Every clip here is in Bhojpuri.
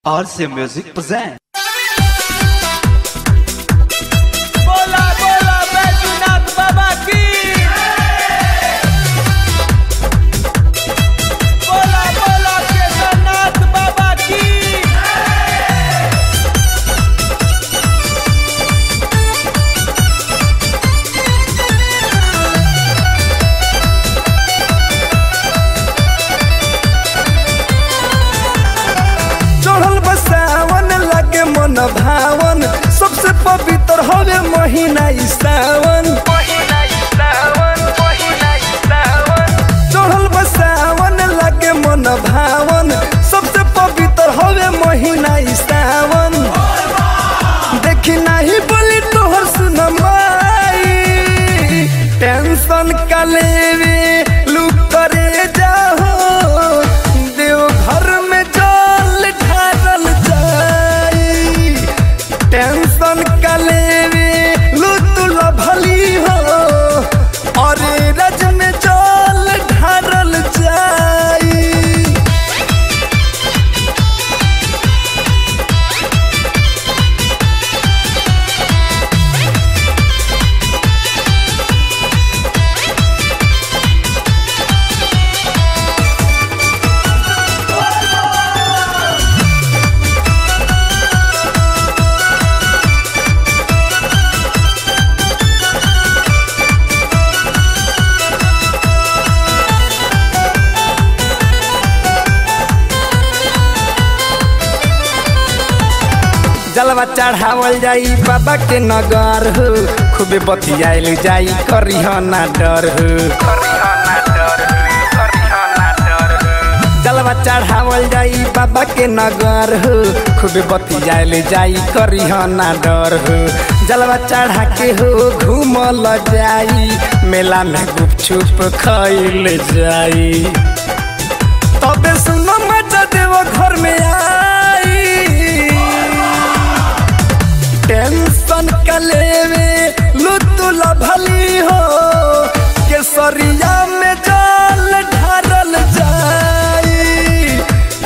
RC Music present। बोला बोला बैजूनाथ बाबा की, बोला बोला केदारनाथ बाबा की। चढ़ल बसावन लगे मन भावन, सबसे पवित्र हवे महीना ई सावन। चढ़ल बसावन लगे मन भावन, सबसे पवित्र हवे महीना ई सावन। देखी नहीं बोली तोहर सुन माई, टेंशन का लेवे लुक करे जाहो, देव घर में जल ढारल जाई। टेंशन का लेवे लुतुल भली हो, और रज में जल ढारल जाई। जलवा चढ़ावल जाई बाबा के नगर हो, खूबे बतियाइल जाई करिह ना डर हो। जलवा चढ़ावल जाई बाबा के नगर हो, खूबे बतियाइल जाई करिह ना डर हो। जलवा चढ़ा के हो घूमल जाई, मेला में गुपचुप खइल जाई। तबे सुनो मजा देव घर में आई। टेंशन का लेवे लुतुल भली हो, केसरिया में जल ढारल जाई।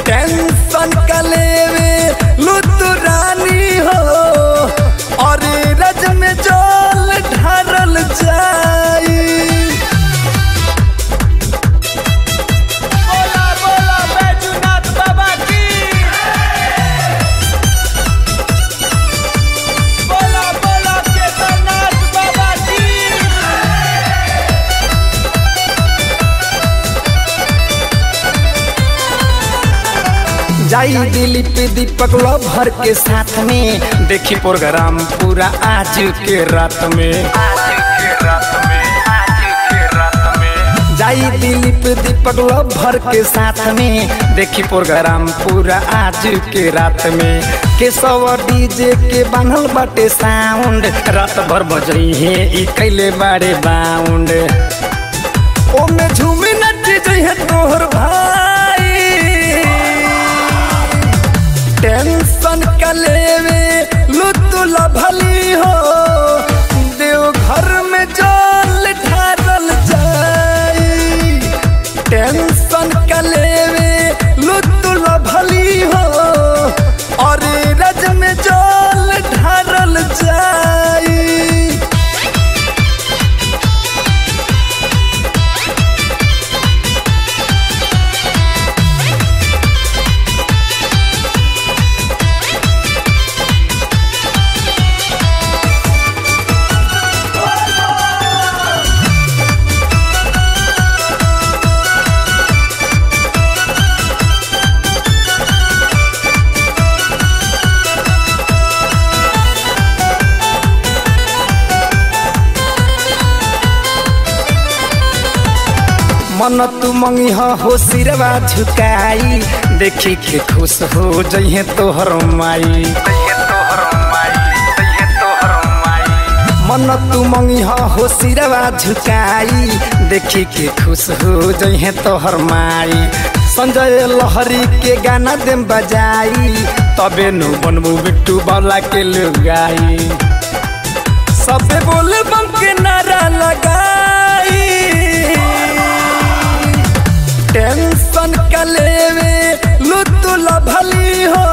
टेंशन का लेवे लुतु रानी हो, और रज में जल ढारल जाई। बोला बोला बैजूनाथ बाबा की, बोला बोला केदारनाथ बाबा की। जाई दिलीप दीपक लभर के साथ में, देखी प्रोग्राम पूरा आज के रात में। जाई दिलीप दीपक लभर के साथ में, देखी प्रोग्राम पूरा आज के रात में। केशव डीजे के बांधल बाटे साउंड, रात भर बजई है ई कैले बाड़े बाउंड। ओमे झूमी नच जइहे तोहर भाई। टेंशन का लेवे लुतुल भली हो, देव घर में जल ढारल जाई। टेंशन का लेवे लुतुल भली हो, और रज में जल ढारल जाई। मन तू मंगी हो सिरवा झुकाई, देखी के खुश हो जइहे तोहर माई। मन तू मंगी हो सिरवा झुकाई, देखी के खुश हो जइहे तोहर माई। संजय लहरी के गाना देम बजाई, तबे नु बनबू बिट्टू बाला के लुगाई। सबे बोले बम के नारा लगाई। टेंशन का लेवे लुतुल भली हो,